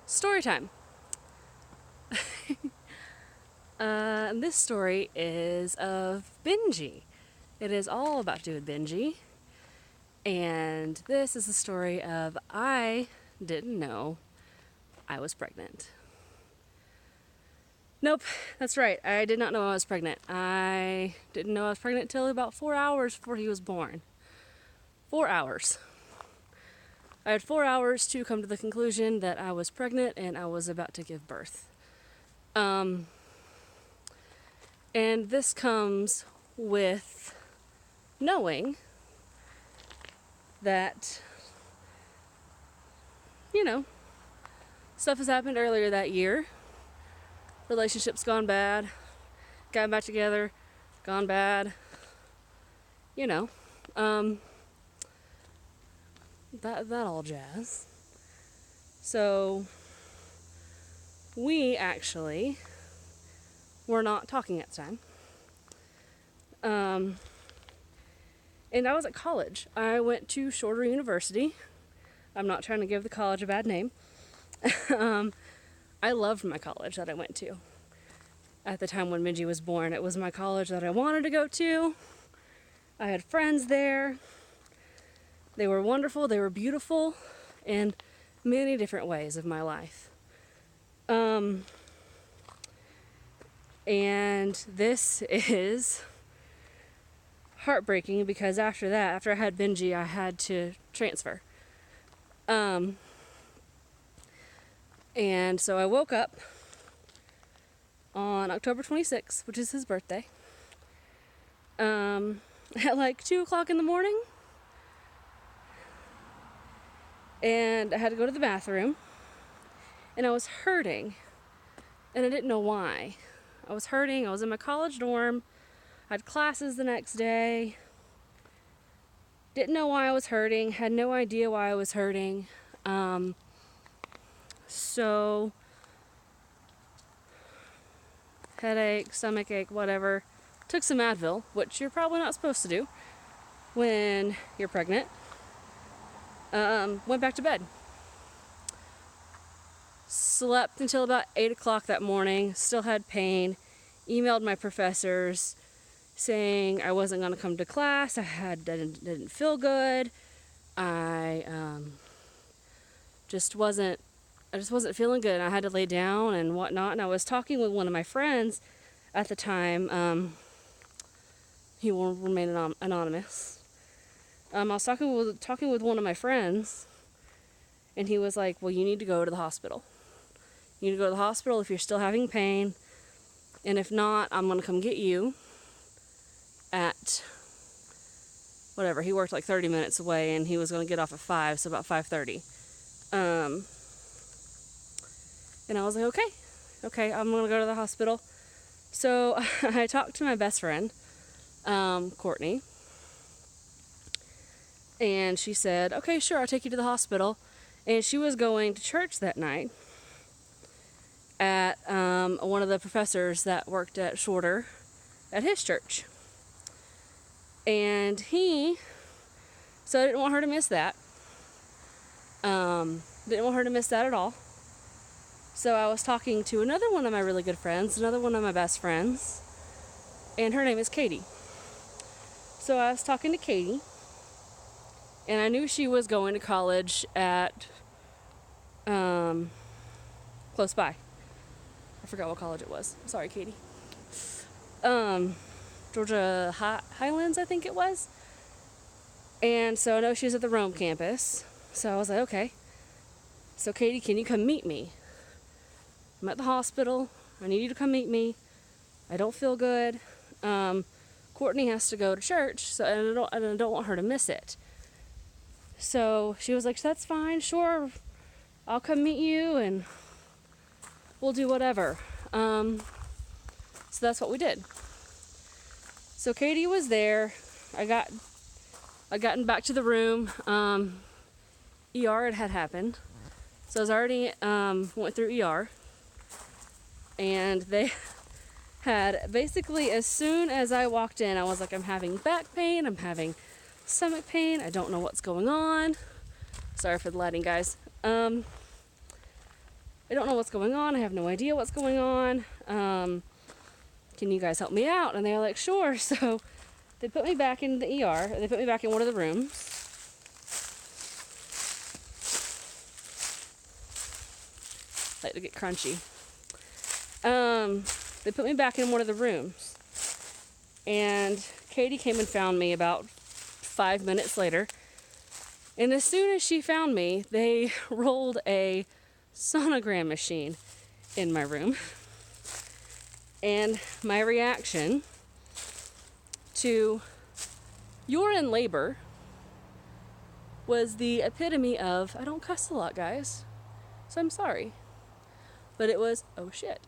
Story time. This story is of Benji. It is all about to do with Benji. And this is the story of I didn't know I was pregnant. Nope, that's right. I did not know I was pregnant. I didn't know I was pregnant until about 4 hours before he was born. 4 hours. I had 4 hours to come to the conclusion that I was pregnant and I was about to give birth. And this comes with knowing that, stuff has happened earlier that year. Relationships gone bad, got back together, gone bad, that all jazz. So we actually were not talking at the time. And I was at college. I went to Shorter University. I'm not trying to give the college a bad name. I loved my college that I went to. At the time when Benji was born, it was my college that I wanted to go to. I had friends there. They were wonderful, they were beautiful in many different ways of my life. And this is heartbreaking because after I had Benji, I had to transfer. And so I woke up on October 26th, which is his birthday, at like 2 o'clock in the morning. And I had to go to the bathroom. And I was hurting. And I didn't know why. I was hurting. I was in my college dorm. I had classes the next day. Didn't know why I was hurting. Had no idea why I was hurting. So, headache, stomach ache, whatever. Took some Advil, which you're probably not supposed to do when you're pregnant. Went back to bed. Slept until about 8 o'clock that morning. Still had pain. Emailed my professors saying I wasn't going to come to class. I didn't feel good. I just wasn't feeling good. I had to lay down and whatnot. And I was talking with one of my friends at the time. He will remain anonymous. I was talking with one of my friends, and he was like, well, you need to go to the hospital. You need to go to the hospital if you're still having pain, and if not, I'm going to come get you at whatever. He worked like 30 minutes away, and he was going to get off at 5, so about 5:30. And I was like, okay, I'm going to go to the hospital. So I talked to my best friend, Courtney, and she said, okay, sure, I'll take you to the hospital. And she was going to church that night at one of the professors that worked at Shorter at his church. And so I didn't want her to miss that. Didn't want her to miss that at all. So I was talking to another one of my really good friends, another one of my best friends, and her name is Katie. So I was talking to Katie, and I knew she was going to college at close by. I forgot what college it was. Sorry, Katie. Georgia Highlands, I think it was. And so I know she was at the Rome campus. So I was like, okay. So Katie, can you come meet me? I'm at the hospital. I need you to come meet me. I don't feel good. Courtney has to go to church, so I don't want her to miss it. So she was like, that's fine, sure. I'll come meet you and we'll do whatever. So that's what we did. So Katie was there. I gotten back to the room. ER had happened. So I was already went through ER. And they had basically, as soon as I walked in, I was like, I'm having back pain, I'm having stomach pain, I don't know what's going on. Sorry for the lighting, guys. I don't know what's going on. I have no idea what's going on. Can you guys help me out? And they're like, sure. So they put me back in the ER. They put me back in one of the rooms. I like to get crunchy. They put me back in one of the rooms. And Katie came and found me about 5 minutes later. And as soon as she found me, they rolled a sonogram machine in my room. And my reaction to "you're in labor" was the epitome of, I don't cuss a lot, guys, so I'm sorry. But it was, oh shit.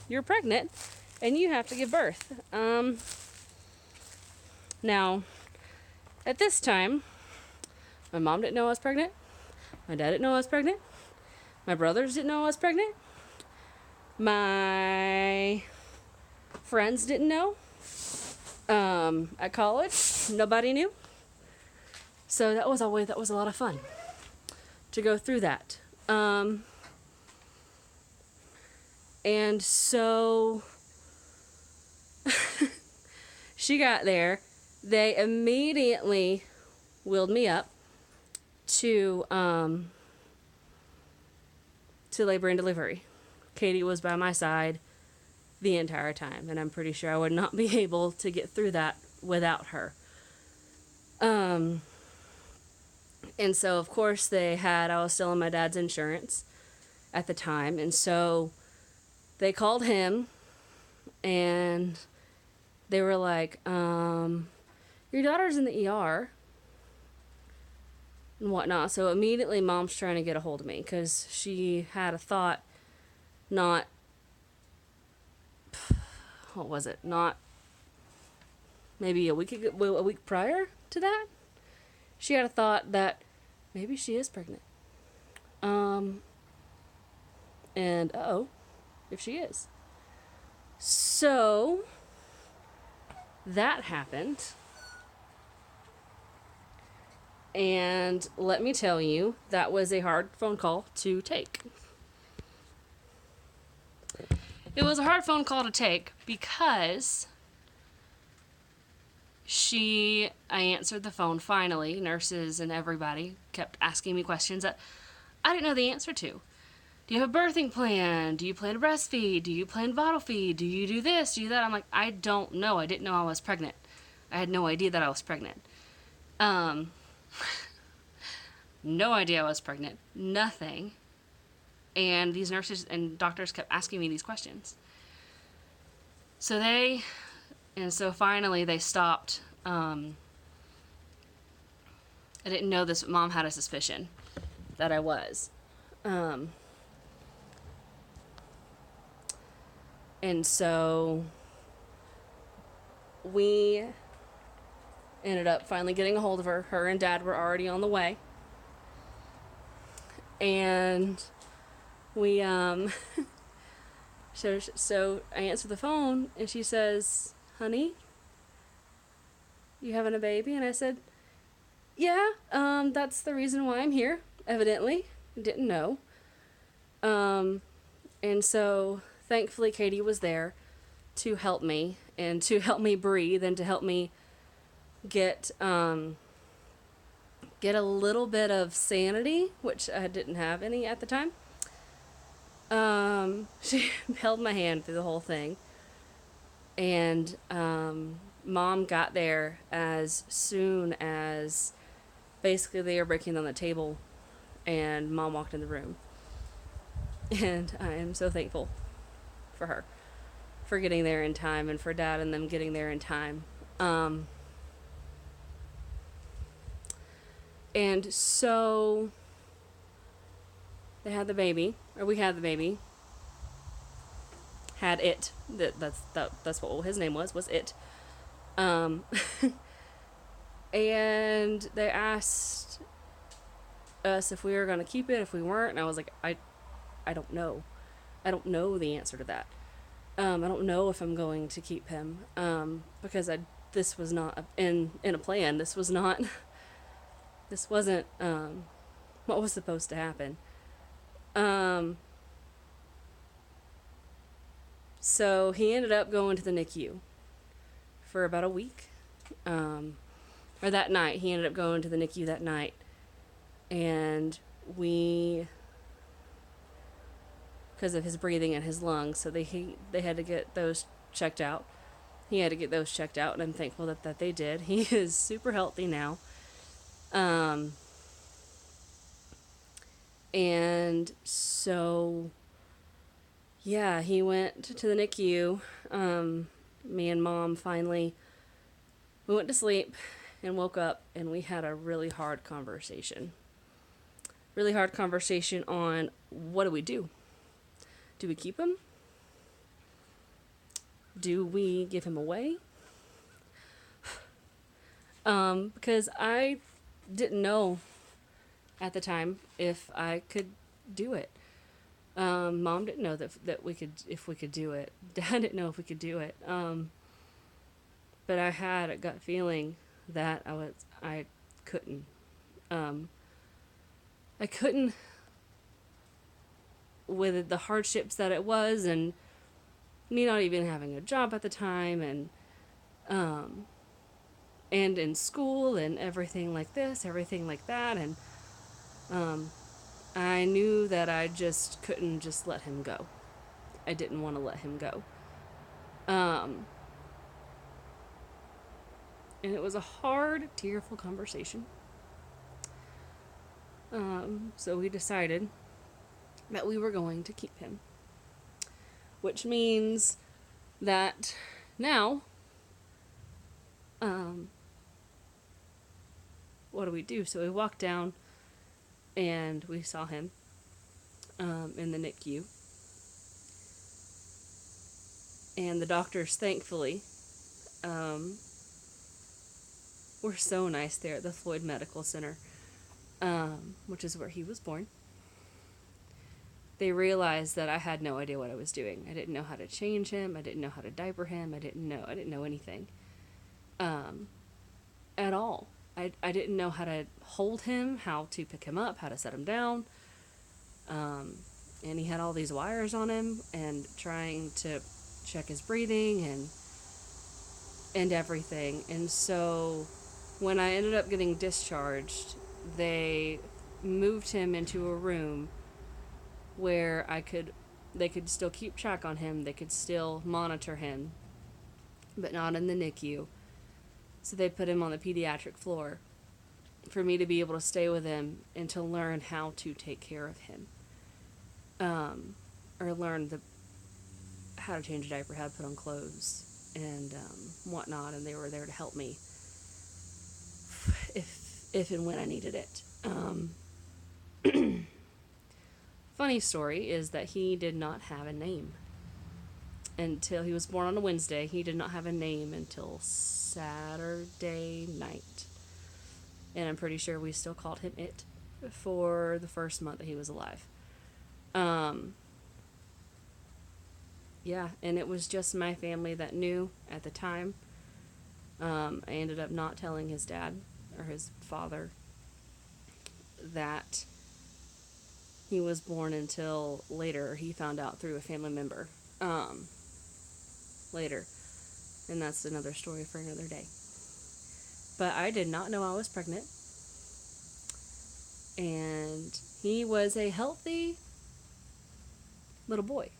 You're pregnant and you have to give birth. Now, at this time, my mom didn't know I was pregnant. My dad didn't know I was pregnant. My brothers didn't know I was pregnant. My friends didn't know. At college, nobody knew. So that was a lot of fun to go through that. And so she got there. They immediately wheeled me up to labor and delivery. Katie was by my side the entire time, and I'm pretty sure I would not be able to get through that without her. And so, of course, I was still on my dad's insurance at the time, and so they called him, and they were like, your daughter's in the ER, and whatnot. So immediately, Mom's trying to get a hold of me, because she had a thought, not maybe a week prior to that, she had a thought that maybe she is pregnant. And if she is. So that happened. And let me tell you, that was a hard phone call to take. It was a hard phone call to take because I answered the phone finally. Nurses and everybody kept asking me questions that I didn't know the answer to. Do you have a birthing plan? Do you plan to breastfeed? Do you plan to bottle feed? Do you do this? Do you do that? I'm like, I don't know. I didn't know I was pregnant. I had no idea that I was pregnant. No idea I was pregnant. Nothing. And these nurses and doctors kept asking me these questions. So finally they stopped. I didn't know this. Mom had a suspicion that I was. And so we ended up finally getting a hold of her. Her and Dad were already on the way. And we, so I answered the phone and she says, honey, you having a baby? And I said, yeah, that's the reason why I'm here, evidently. Didn't know. And so thankfully Katie was there to help me and to help me breathe and to help me get a little bit of sanity, which I didn't have any at the time. She held my hand through the whole thing. And Mom got there as soon as basically they were breaking on the table and Mom walked in the room. And I am so thankful for her for getting there in time and for Dad and them getting there in time. And so they had the baby, or we had the baby. Had it. That's what his name was it. And they asked us if we were going to keep it, if we weren't, and I was like, I don't know. I don't know the answer to that. I don't know if I'm going to keep him, because this was not in a plan. This wasn't what was supposed to happen. Um, so he ended up going to the NICU for about a week. Or that night. He ended up going to the NICU that night. And because of his breathing and his lungs, so they had to get those checked out. He had to get those checked out, and I'm thankful that they did. He is super healthy now. And so, yeah, he went to the NICU. Me and Mom finally, we went to sleep and woke up, and we had a really hard conversation. Really hard conversation on what do we do? Do we keep him? Do we give him away? Because I didn't know at the time if I could do it. Mom didn't know that we could, if we could do it. Dad didn't know if we could do it. But I had a gut feeling that I couldn't. I couldn't with the hardships that it was, and me not even having a job at the time, and in school and everything like this, everything like that, and I knew that I just couldn't just let him go. I didn't want to let him go. And it was a hard, tearful conversation. So we decided that we were going to keep him. Which means that now, what do we do? So we walked down and we saw him in the NICU. And the doctors, thankfully, were so nice there at the Floyd Medical Center, which is where he was born. They realized that I had no idea what I was doing. I didn't know how to change him. I didn't know how to diaper him. I didn't know anything. At all. I didn't know how to hold him, how to pick him up, how to set him down. And he had all these wires on him, and trying to check his breathing and everything. And so when I ended up getting discharged, they moved him into a room where they could still keep track on him, they could still monitor him, but not in the NICU. So they put him on the pediatric floor for me to be able to stay with him and to learn how to take care of him. Or learn how to change a diaper, how to put on clothes, and whatnot, and they were there to help me if and when I needed it. Funny story is that he did not have a name until he was born on a Wednesday. He did not have a name until Saturday night. And I'm pretty sure we still called him It for the first month that he was alive. Yeah, and it was just my family that knew at the time. I ended up not telling his dad or his father that he was born until later. He found out through a family member later. And that's another story for another day. But I did not know I was pregnant. And he was a healthy little boy.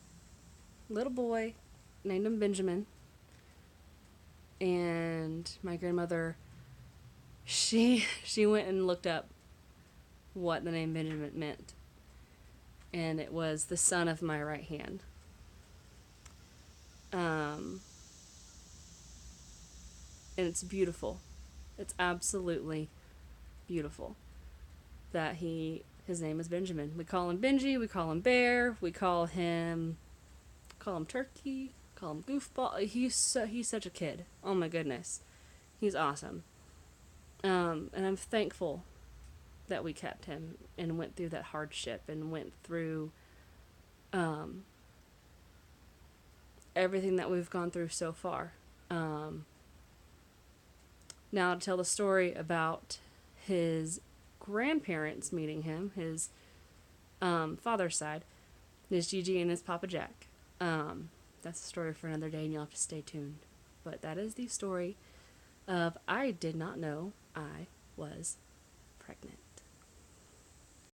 Named him Benjamin. And my grandmother, she went and looked up what the name Benjamin meant. And it was the son of my right hand. And it's beautiful. It's absolutely beautiful that his name is Benjamin. We call him Benji, we call him Bear, we call him Turkey, call him Goofball. He's such a kid. Oh my goodness. He's awesome. And I'm thankful that we kept him and went through that hardship and went through everything that we've gone through so far. Now to tell the story about his grandparents meeting him, his father's side, is Gigi and his Papa Jack. That's a story for another day, and you'll have to stay tuned. But that is the story of I did not know I was pregnant.